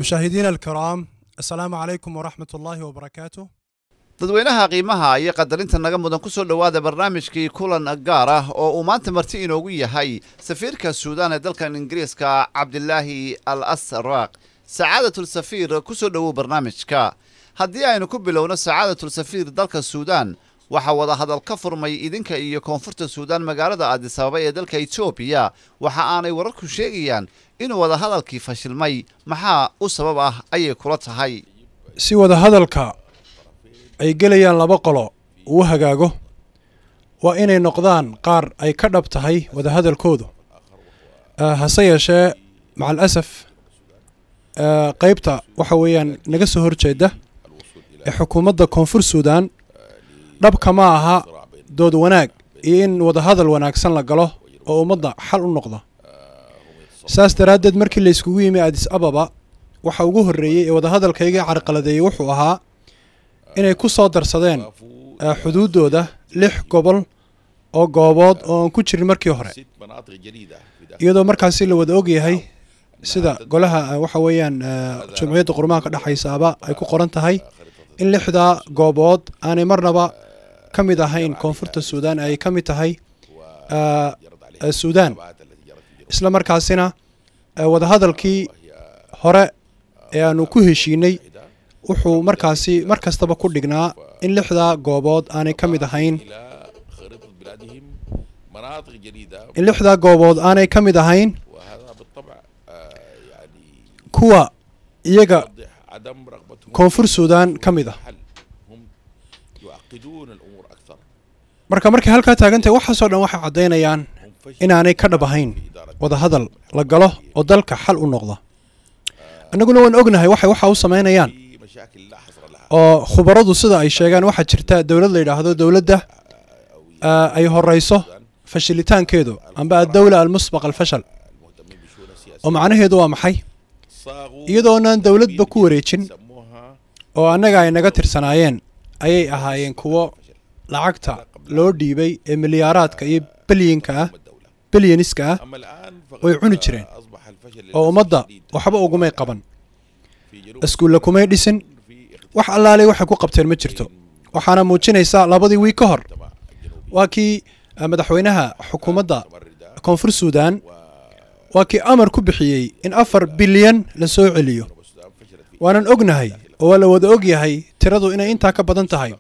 مشاهدينا الكرام السلام عليكم ورحمة الله وبركاته. dadweynaha qiimaha iyo qadarinta naga mudan ku soo dhawaada barnaamijkii kulan gaar ah oo uu maanta marti inoogu yahay safiirka Suudaan ee dalkan Ingiriiska Cabdillaahi Al-Asraq. Sacaadatul Safiir ku soo dhawow barnaamijka. Haddii aynu ku bilowno Sacaadatul Safiir dalka Suudaan waxa wada hadal ka furmay idinka iyo koonfurta Suudaan magaalada Addis Ababa ee dalka Itoobiya waxa aanay wararku sheegayaan inuu wada hadalkii fashilmay maxaa u sabab ah ayay kula tahay si wada hadalka ay gelayaan laba qolo uu hagaago waa inay noqdaan qaar ay ka dhab tahay wada hadalkoodu hase yeeshee macal asaf qaybta waxa weeyaan naga soo horjeeda ee xukuumadda koonfur Suudaan dhabka ma aha dood wanaag iyo in wada hadal wanaagsan la galo oo ummadda xal u noqdo saas daraaddeed markii la iskugu yimi Addis Ababa waxa ugu horreeyay ee wada hadalkayga carqaladeeyay wuxuu ahaa inay ku soo darsadeen xuduudooda 6 gobol oo goobood oo aan ku jirin markii hore iyadoo markaasi la wada ogyahay sida golaha waxa weeyaan Jumhuriyadda Qurumaha ka dhaxaysaaba ay ku qoran tahay in 6 goobood aanay marnaba kamid ahayn koonfurta Suudaan ay kamid tahay Suudaan isla markaasina wada hadalkii hore ee aanu ku heshiinay wuxuu markaasi markastaba ku dhignaa in 6 goobood aanay kamid ahayn kuwa iyaga koonfur Suudaan kamid ah markay halka taagantahay waxa soo dhan waxa cadeynayaan inaanay ka dhab ahayn wada hadal la galo oo dalka xal u noqdo annaguna waan ognahay waxa u sameynayaan oo khubaradu sida ay sheegaan waxa jirta dawlad la yiraahdo dawladda ay horeyso fashilitaankeedu amba dawla al-musbaq al-fashal oo macnaheedu waa maxay iyadoo aan dawladba ku wareejin oo annaga ay naga tirsanaayeen ayay ahaayeen kuwo lacagta loo dhiibay ee milyaaraadka iyo bilyaniska way cuni jireen oo ummadda waxba ugumay qaban iskuul kumay dhisin wax allaale waxa ku qabteen ma jirto waxaana muujinaysaa labadii wiig ka hor waa kii madaxweynaha xukuumadda koonfur Suudaan waa kii amar ku bixiyay in 4 bilyan la soo celiyo waanan ognahay oo la wada ogyahay tiradu inay inta ka badan tahay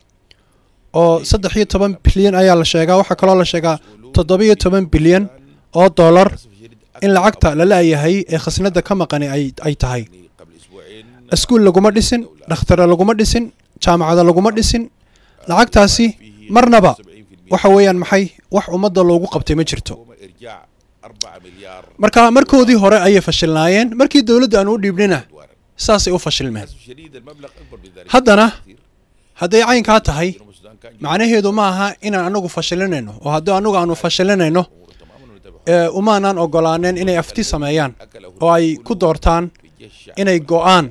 oo 13 bilyan ayaa la sheegaa waxa kale oo la sheegaa 17 bilyan oo dollar in lacagta la leeyahay ee khasnada ka maqan ay tahay iskuul laguma dhisin dhakhtar laguma dhisin jaamacad laguma dhisin lacagtaasi marnaba waxa weeyaan maxay wax ummadda loogu qabtay ma jirto markoodii hore ay fashilnaayeen markii dawladda aan u dhiibnina saasay u fashilmeen haddana haday caynka tahay macnaheedu ma aha inaan anagu fashilinayno oo haddii anagu aanu fashilinayno umaanan ogolaaneen inay afti sameeyaan oo ay ku doortaan inay go'aan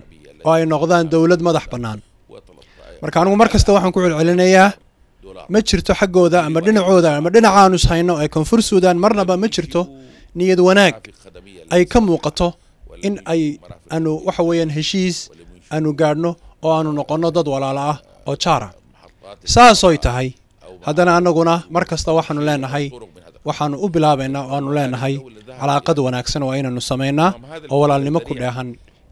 oo ay noqdaan dawlad madax bannaan marka anigu markasta waxaan ku celcelinayaa ma jirto xaggooda ama dhinacooda ama dhinacaanu hayno ee koonfur Suudaan marnaba ma jirto niyad wanaag ay ka muuqato in ay aanu waxa weeyaan heshiis aanu gaadhno oo aanu noqono dad walaalo ah oo jaara saasoo tahay haddana annaguna markasta waxaanu leenahay waxaanu u bilaabaynaa oo aanu leenahay calaaqad wanaagsan waa inaanu sameynaa oo walaalnimo ku dheehan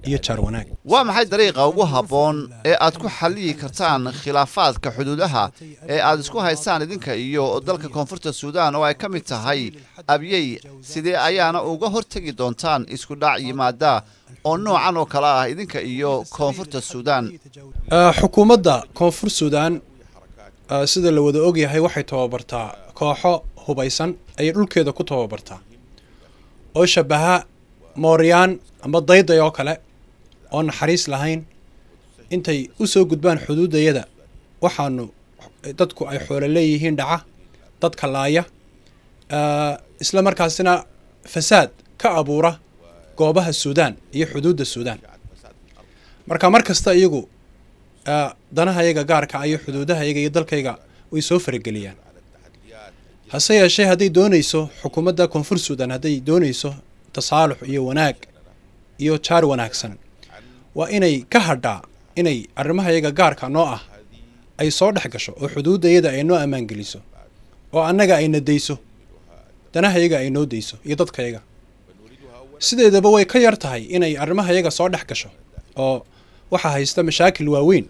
iyo jaar wanaag waa maxay dariiqa ugu habboon ee aad ku xalliyi kartaan khilaafaadka xuduudaha ee aad isku haystaan idinka iyo dalka koonfurta Suudaan oo ay ka mid tahay Abyey sidee ayaana uga hortagi doontaan isku dhac yimaada oo noocan oo kala ah idinka iyo koonfurta Suudaan xukuumadda koonfur Suudaan sida la wada ogyahay waxay tababartaa kooxo hubaysan ay dhulkeeda ku tababartaa oo shabaha Mooriyaan ama dayday oo kale oo naxariis lahayn intay u soo gudbaan xuduudayada waxaanu dadku ay xoolo leeyihiin dhaca dadka laaya isla markaasina fasaad ka abuura goobaha Suudaan iyo xuduudda Suudaan marka markasta iyagu danaha iyaga gaarka iyo xuduudaha iyaga iyo dalkayga way soo farageliyaan hase yeeshee haday doonayso xukuumadda koonfur Suudaan haday doonayso tasaalux iyo wanaag iyo jaar wanaagsan waa inay ka hadhaa inay arrimahayaga gaarka noo ah ay soo dhex gasho oo xuduudayada ay noo ammaan geliso oo annaga ayna dayso danahayaga ay noo dayso iyo dadkayaga sideedaba way ka yar tahay inay arrimahayaga soo dhex gasho oo waxaa haysta mashaakil waaweyn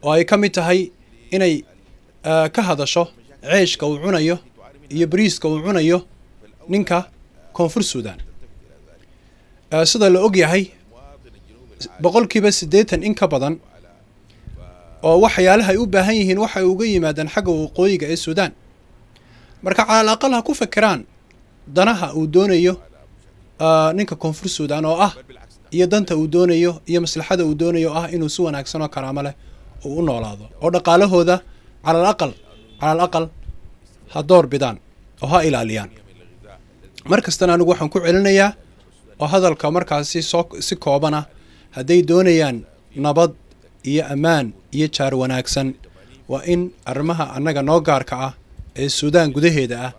oo ay ka mid tahay inay ka hadasho ceeshka uu cunayo iyo bariiska uu cunayo ninka koonfur suudaan sida la og yahay 80% in ka badan oo waxyaalaha ay u baahan yihiin waxay uga yimaadaan xagga waqooyiga ee suudaan marka cala aqal ha ku fikiraan danaha uu doonayo ninka koonfur suudaan oo ah iyo danta uu doonayo iyo maslaxada uu doonayo ah inuu si wanaagsan oo karaamo leh uu u noolaado oo dhaqaalahooda cala aqal ha door bidaan oo ha ilaaliyaan markastana anigu waxaan ku celinayaa oo hadalka markaasi si koobana hadday doonayaan nabad iyo ammaan iyo jaar wanaagsan waa in arrimaha annaga noo gaarka ah ee suudaan gudaheeda ah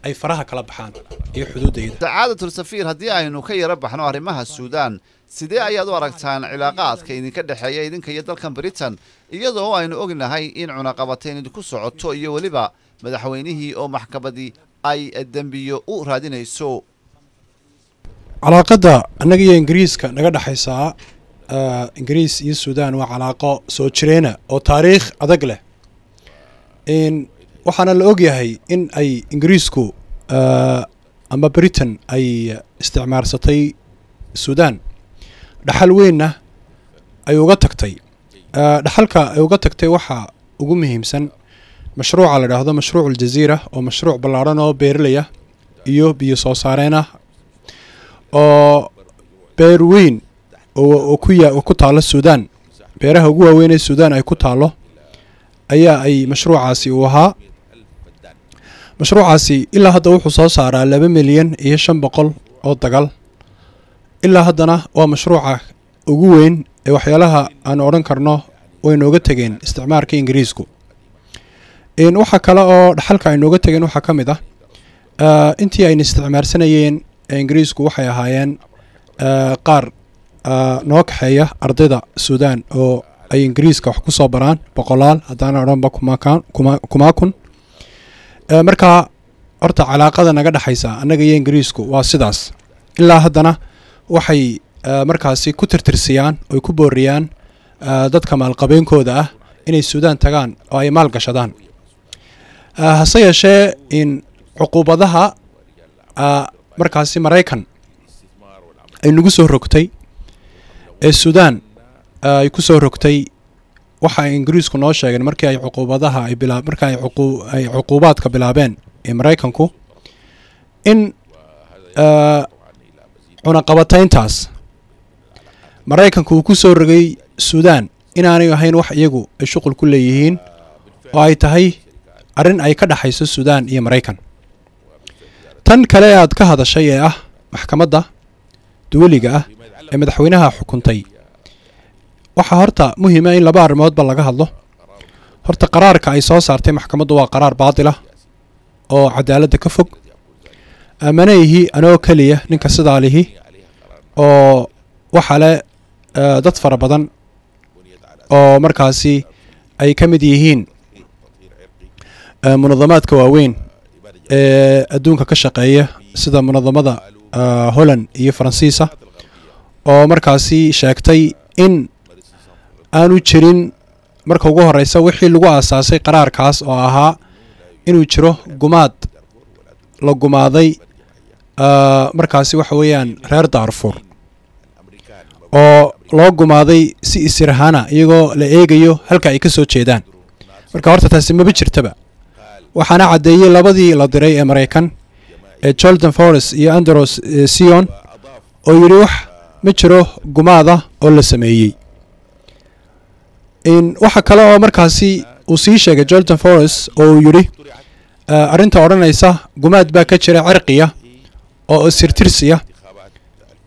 ay faraha kala baxaan iyo xuduudayda sacaadatul safiir haddii aynu ka yara baxno arrimaha suudaan sidee ayaad u aragtaan cilaaqaadka idinka dhexeeya idinka iyo dalkan Britain iyadoo aynu ognahay in cunaqabateen idinku socoto iyo waliba madaxweynihii oo maxkamadii ay dambiyo u raadinayso calaaqada annaga iyo ingiriiska naga dhaxaysa ingiriis iyo suudaan waa calaaqo soo jireena oo taariikh adag leh waxaana la og yahay in ay ingiriisku ama Britain ay isticmaarsatay suudaan dhaxal weynna ay uga tagtay dhaxalka ay uga tagtay waxa ugu muhiimsan mashruuca la yiraahdo mashruucul jaziira oo mashruuc ballaaran oo beerlaya iyo biyo soo saareen ah oo beer weyn oo ku taalo suudaan beeraha ugu waaweyn ee suudaan ay ku taalo ayaa ay mashruucaasi u ahaa mashruucaasi ilaa hadda wuxuu soo saaraa 2,500,000 oo dagal ilaa haddana waa mashruuca ugu weyn ee waxyaalaha aan odhan karno way nooga tageen isticmaalka ingiriisku waxa kale oo dhaxalka ay nooga tageen waxa ka mid ah intii ayna isticmaalsanayeen ingiriisku waxay ahaayeen qaar noo kaxeeya ardayda suudaan oo ay ingiriiska wax ku soo baraan boqolaal haddana odhanba kuma kun marka horta calaaqada naga dhaxaysa annaga iyo ingiriisku waa sidaas ilaa haddana waxay markaasi ku tirtirsiyaan oo ku booriyaan dadka maalqabeenkooda ah inay suudaan tagaan oo ay maal gashadaan hase yeeshee in cuquubadaha markaasi Mareykan ay nagu soo rogtay ee suudaan ay ku soo rogtay waxa ingiriisku noo sheegeen markii ay cuquubadaha ay cuquubaadka bilaabeen ee Mareykanku in cunaqabatayntaas Mareykanku uu ku soo rogay suudaan inaanay ahayn wax iyagu ay shuqul ku leeyihiin oo ay tahay arrin ay ka dhaxayso suudaan iyo Mareykan tan kale aad ka hadashay ee ah maxkamadda duwaliga ah ee madaxweynaha xukuntay waxa horta muhiim ah in laba arrimoodba laga hadlo horta qaraarka ay soo saartay maxkamaddu waa qaraar baadil ah oo cadaaladda ka fog amanayihi anoo kaliya ninka sidaa lihi oo waxa le dad fara badan oo markaasi ay ka mid yihiin munadamaadka waaweyn ee adduunka ka shaqeeya sida munadamada Holland iyo Faransiisa oo markaasi sheegtay in aanu jirin marka ugu horeysa wixii lagu aasaasay qaraarkaas oo ahaa inuu jiro gumaad la gumaaday markaasi waxa weeyaan reer Darfur oo loo gumaaday si isirahana iyagoo la eegayo halka ay ka soo jeedaan marka horta taasi ma jirtaba waxaana cadeeyay labadii la diray ee Mareykan ee Jordan Forrest iyo Andros Sion oo yiri wax ma jiro gumaada oo la sameeyay in waxa kale oo markaasi uu sii sheegay Jordan Forrest oo yiri arinta oranaysa gumaad baa ka jira cirqiya oo sirtirsiya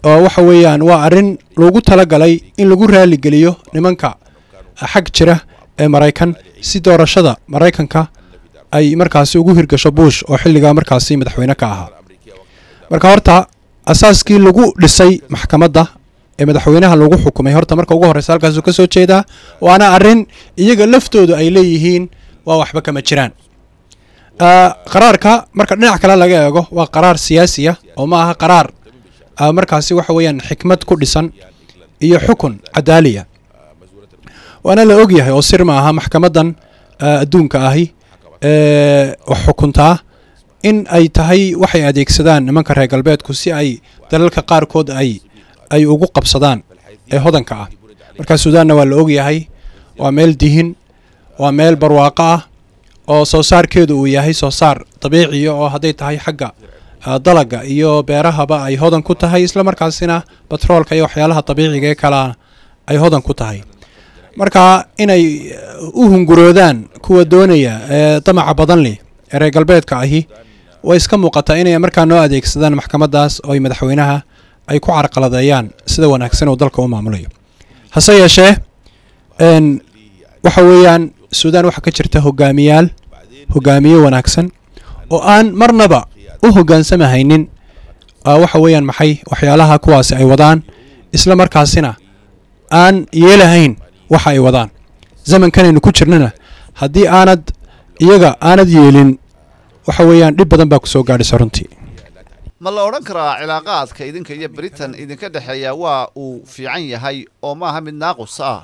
oo waxa weeyaan waa arin lagu talagalay in lagu raali geliyo nimanka xaq jira ee Mareykan si doorashada Mareykanka ay markaasi ugu hirgasho Bush oo xilliga markaasi madaxweyne ka ahaa marka horta asaaskii lagu dhisay maxkamadda ee madaxweynaha lagu xukumay horta marka ugu horeysa halkaasuu ka soo jeedaa waana arrin iyaga laftoodu ay leeyihiin waa waxba kama jiraan qaraarka marka dhinac kale laga eego waa qaraar siyaasi ah oo ma aha qaraar markaasi waxa weeyaan xikmad ku dhisan iyo xukun cadaaliya waana la ogyahay oo sir ma aha maxkamadan adduunka ahi wax xukuntaa in ay tahay waxay adeegsadaan nimanka reer galbeedku si ay dalalka qaarkood ay ugu qabsadaan ee hodanka ah marka suudaanna waa la ogyahay waa meel dihin waa meel barwaaqo ah oo soo saarkeedu uu yahay soo saar dabiiciya oo hadday tahay xagga dalaga iyo beerahaba ay hodan ku tahay isla markaasina batroolka iyo waxyaalaha dabiiciga ee kale ay hodan ku tahay marka inay u hunguroodaan kuwa doonaya ee damaca badan leh ee reer galbeedka ahi way iska muuqataa inay markaa noo adeegsadaan maxkamadaas oo ay madaxweynaha ay ku carqaladeeyaan sida wanaagsan uu dalka u maamulayo hase yeeshee waxa weeyaan suudaan waxaa ka jirta hogaamiye wanaagsan oo aan marnaba u hoggaansamahaynin waxa weeyaan maxay waxyaalaha kuwaasi ay wadaan isla markaasina aan yeelahayn waxa ay wadaan zamankanaynu ku jirnana haddii aanad yeelin waxa weeyaan dhib badan baa ku soo gaadhaysa runtii ma la odhan karaa cilaaqaadka idinka iyo Britain idinka dhexeeya waa uu fiican yahay oo maaha mid naaqus ah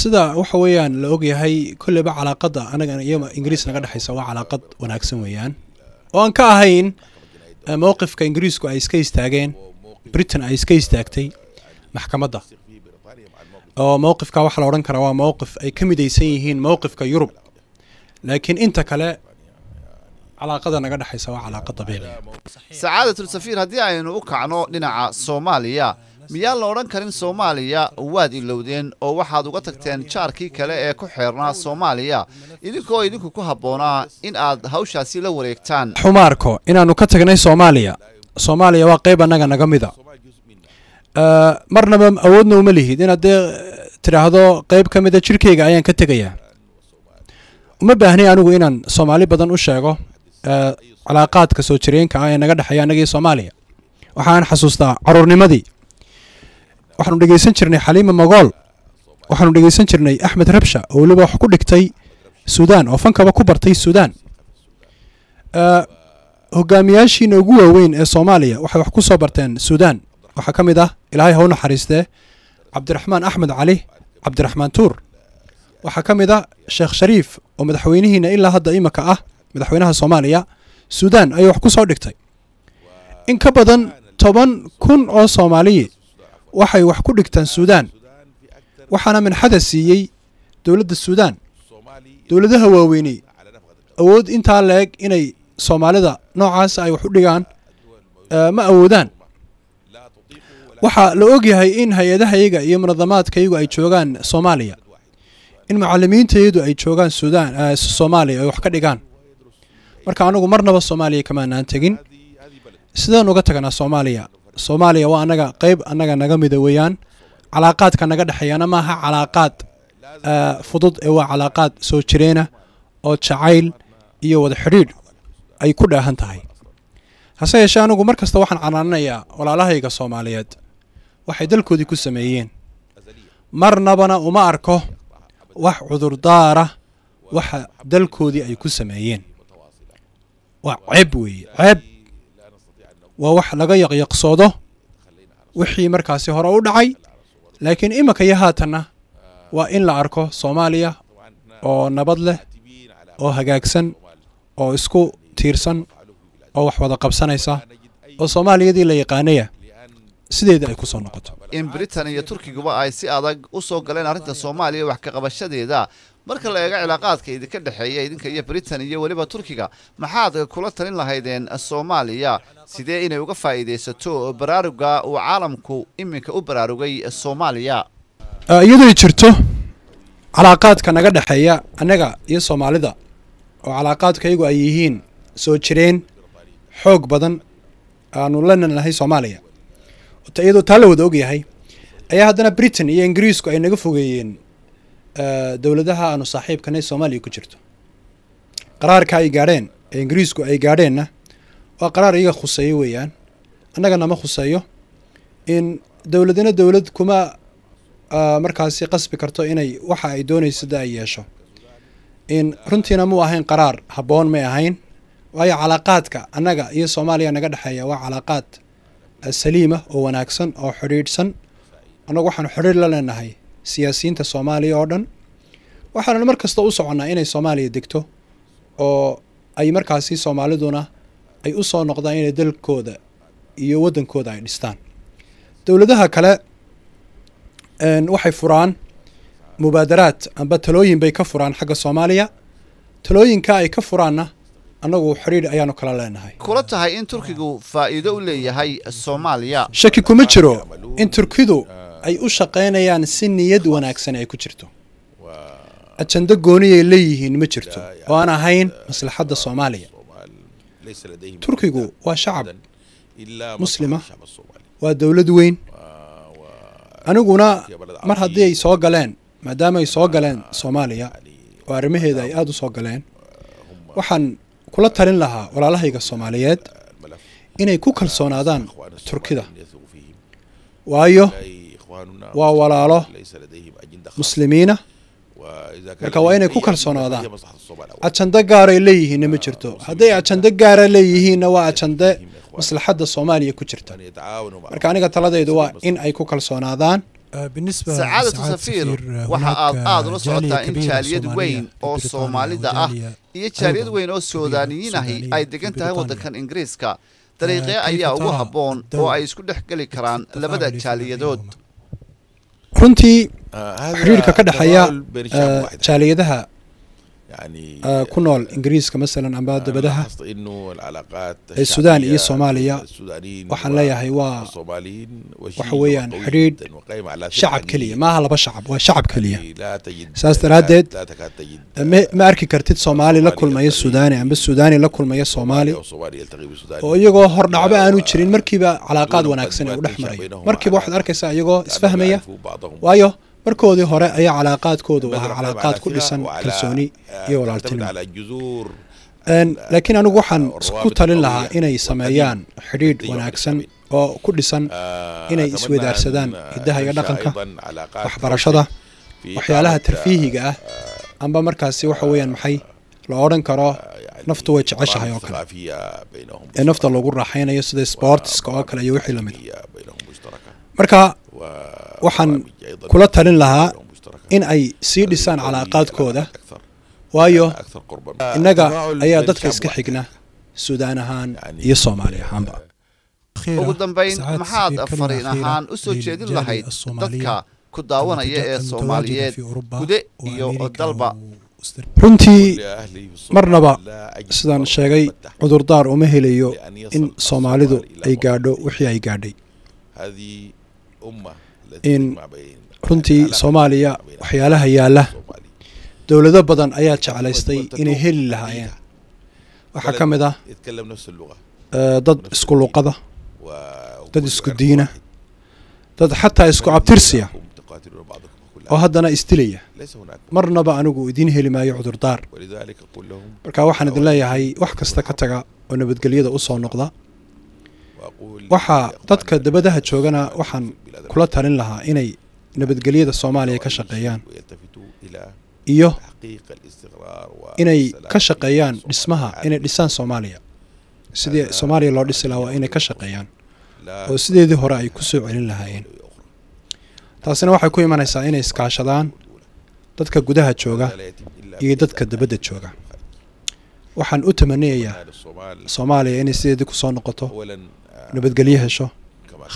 sida waxa weeyaan la ogyahay kulleyba calaaqada anaga iyo ingiriis naga dhexaysa waa calaaqad wanaagsan weeyaan oo aan ka ahayn mowqifka ingiriisku ay iska istaageen Britain ay iska istaagtay maxkamadda oo mowqifka waxa la odhan karaa waa mowqif ay ka midaysan yihiin mowqifka Yurub laakiin inta kale calaaqada naga dhaxaysa waa calaaqad dabiici sacaadatul safiir haddii aynu u kacno dhinaca Soomaaliya miyaa la odhan karin Soomaaliya waad ilowdeen oo waxaad uga tagteen jaarkii kale ee ku xeernaa Soomaaliya idinku ku habboonaa in aad hawshaasi la wareegtaan xumaarko inaanu ka tagnay Soomaaliya waa qayb anaga naga mida marnaba awoodna uma lihid inaad tiraahdo qayb ka mida jirkeyga ayaan ka tegayaa uma baahnay anigu inaan Soomaali badan u sheego calaaqaadka soo jireenka ah ee naga dhaxaya anaga iyo Soomaaliya waxaan xasuustaa caruurnimadii waxaanu dhageysan jirnay Xaliima Magool waxaanu dhageysan jirnay Axmed Rabsha oo waliba wax ku dhigtay Suudaan oo fankaba ku bartay Suudaan hogaamiyaashiina ugu waaweyn ee Soomaaliya waxay wax ku soo barteen Suudaan waxa kamid ah Ilaahay ha u naxariistee Cabdiraxmaan Axmed Cali Cabdiraxmaan Tuur waxa kamid ah Sheekh Shariif oo madaxweynihiina ilaa hadda imaka ah madaxweynaha Soomaaliya Suudaan ay wax ku soo dhigtay in ka badan 10,000 oo Soomaaliye waxay wax ku dhigtaan Suudaan waxaana min xadas siiyay dawladda Suudaan dawladaha waaweynay awood inta leeg inay Soomaalida noocaas ay wax u dhigaan ma awoodaan waxa la ogyahay in hay'adahayaga iyo munaadamaadkaygu ay joogaan Soomaaliya in macallimiintaydu ay joogaan Suudaan Soomaaliya ay wax ka dhigaan marka anagu marnaba Soomaaliya kama aan tagin sidaan uga tagnaa Soomaaliya waa anaga qayb anaga naga mid weeyaan calaaqaadka naga dhaxayana ma aha calaaqaad fudud ee waa calaaqaad soo jireena oo jacayl iyo wada xiriir ay ku dhaahan tahay hase yeeshee anigu markasta waxaan canaananayaa walaalahayga Soomaaliyeed waxay dalkoodii ku sameeyeen marnabana uma arko wax cudurdaara waxa dalkoodii ay ku sameeyeen waa ceeb weeye ceeb waa wax laga yaqyaqsoodo wixii markaasi hore u dhacay laakiin imaka iyo haatanna waa in la arko Soomaaliya oo nabad leh oo hagaagsan oo isku tiirsan oo wax wada qabsanaysa oo Soomaaliyadii la yaqaanaya sideeda ay ku soo noqoto in Britain iyo Turkiga ay si adag u soo galeen arrinta Soomaaliya wax ka qabashadeeda marka la eego cilaaqaadka idinka dhaxeeya idinka iyo Britain iyo waliba Turkiga maxaad kula talin lahaydeen Soomaaliya sidee inay uga faa'iideysato baraaruga uu caalamku iminka u baraarugay Soomaaliya iyadoo jirto calaaqaadka naga dhaxeeya anaga iyo Soomaalida oo calaaqaadkaygu ay yihiin soo jireen xoog badan aanu leenahay Soomaaliya iyadoo taa la wada ogyahay ayaa haddana Britain iyo Ingiriisku ay naga fogeeyeen dawladaha aanu saaxiibkanay Soomaaliya ku jirto qaraarka ay gaadheen ee Ingiriisku ay gaadheenna waa qaraar iyaga khuseeyo weeyaan annagana ma khuseeyo in dowladina dowlad kuma markaasi qasbi karto inay waxa ay doonayso ay yeesho in runtiina mu ahayn qaraar haboon ma ahayn waayo calaaqaadka annaga iyo Soomaaliya naga dhaxeeya waa calaaqaad saliima oo wanaagsan oo xiriirsan annagu waxaan xiriir la leenahay siyaasiyiinta Soomaaliya oo dhan waxaan mar kasta u soconaa inay Soomaaliya degto oo ay markaasi Soomaaliduna ay u soo noqdaan inay dalkooda iyo wadankooda ay dhistaan dowladaha kale waxay furaan mubaadaraad amba talooyin bay ka furaan xagga Soomaaliya talooyinka ay ka furaanna annagu xiriir ayaanu kala leenahay kula tahay in Turkigu faa'iido u leeyahay Soomaaliya shaki kuma jiro in Turkidu ay u shaqeynayaan si niyad wanaagsan ay ku jirto ajanda gooni ay leeyihiin ma jirto oo aan ahayn maslaxadda Soomaaliya Turkigu waa shacab muslima waa dawlad weyn aniguna mar haddii ay soo galeen maadaama ay soo galeen Soomaaliya oo arrimaheeda ay aad u soo galeen waxaan kula talin lahaa walaalahayga Soomaaliyeed inay ku kalsoonaadaan Turkida waayo waa walaalo muslimiina marka waa inay ku kalsoonaadaan ajanda gaar ay leeyihiin ma jirto hadday ajanda gaar leeyihiin waa ajanda maslaxadda Soomaaliya ku jirta marka aniga taladaydu waa in ay ku kalsoonaadaan سعادة سفير waxa aad ula socotaa in jaaliyad weyn oo Soomaalida ah iyo jaaliyad weyn oo Suudaaniyiin ah ay degan tahay wadankan Ingiriiska dariiqe ayaa ugu haboon oo ay isku dhaxgali karaan labada jaaliyadood runtii xiriirka ka dhaxaya jaaliyadaha ku nool Ingiriiska مثلا amba dabadaha Suudaan iyo Soomaaliya waxaan leeyahay waa waxa weeyaan xiriir shacab kaliya ma aha laba shacab waa shacab kaliya saas daraadeed ma arki kartid Soomaali la kulmaya Suudaani amba Suudaani la kulmaya Soomaali oo iyagoo hor dhacba aanu jirin markiiba calaaqad wanaagsan u dhaxmaray markiiba waxaad arkaysaa iyagoo isfahmaya waayo markoodii hore ayaa calaaqaadkoodu waa calaaqaad ku dhisan kalsooni iyo walaaltinimo laakiin anigu waxaan ku talin lahaa inay sameeyaan xiriir wanaagsan oo ku dhisan inay isweydaarsadaan hidaha iyo dhaqanka waxbarashada waxyaalaha tarfiihiga ah amba markaasi waxa weeyaan maxay la oran karo naftu way jeceshahay oo kale ee nafta lagu raaxaynayo sida sportska oo kale iyo wixii lamid marka waxaan kula talin lahaa in ay sii dhisaan calaaqaadkooda waayo innaga ayaa dadka iska xigna Suudaan ahaan iyo Soomaali ahaanba ugu dambeyn maxaad fariin ahaan u soo jeedin lahayd dadka ku daawanaya ee Soomaaliyeed gude iyo dalba runtii marnaba sidaan sheegay cudurdaar uma helayo in Soomaalidu ay gaadho wixii ay gaadhay in runtii Soomaaliya waxyaalaha yaala dawlado badan ayaa jecelaystay inay heli lahaayeen waxa kamid ah dad isku luqada dad isku diina dad xataa isku abtirsiya oo haddana istilaya marnaba anigu idin heli maayo cudurdaar marka waxaan idin leeyahay wax kasta ka taga oo nabadgelyada u soo noqda waxa dadka dabadaha joogana waxaan kula talin lahaa inay nabadgelyada Soomaaliya ka shaqeeyaan iyo inay ka shaqeeyaan dhismaha inay dhisaan Soomaaliya sidii Soomaaliya loo dhisi lahaa inay ka shaqeeyaan oo sideedii hore ay ku soo celin lahaayeen taasina waxay ku imanaysaa inay iskaashadaan dadka gudaha jooga iyo dadka dabadda jooga waxaan u tamaniyayaa Soomaaliya inay sideedii ku soo noqoto nabadgelyo hesho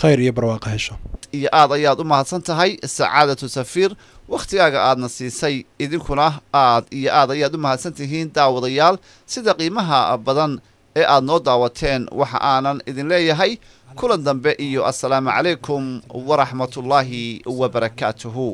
khayr iyo barwaaqo hesho iyo aad ayaad u mahadsan tahay sacaadatu safiir waqtigaaga aadna siisay idinkuna aad iyo aad ayaad u mahadsan tihiin daawadayaal sida qiimaha badan ee aad noo daawateen waxa aanan idin leeyahay kulan dambe iyo assalaamu calaykum waraxmatullaahi wabarakaatuhu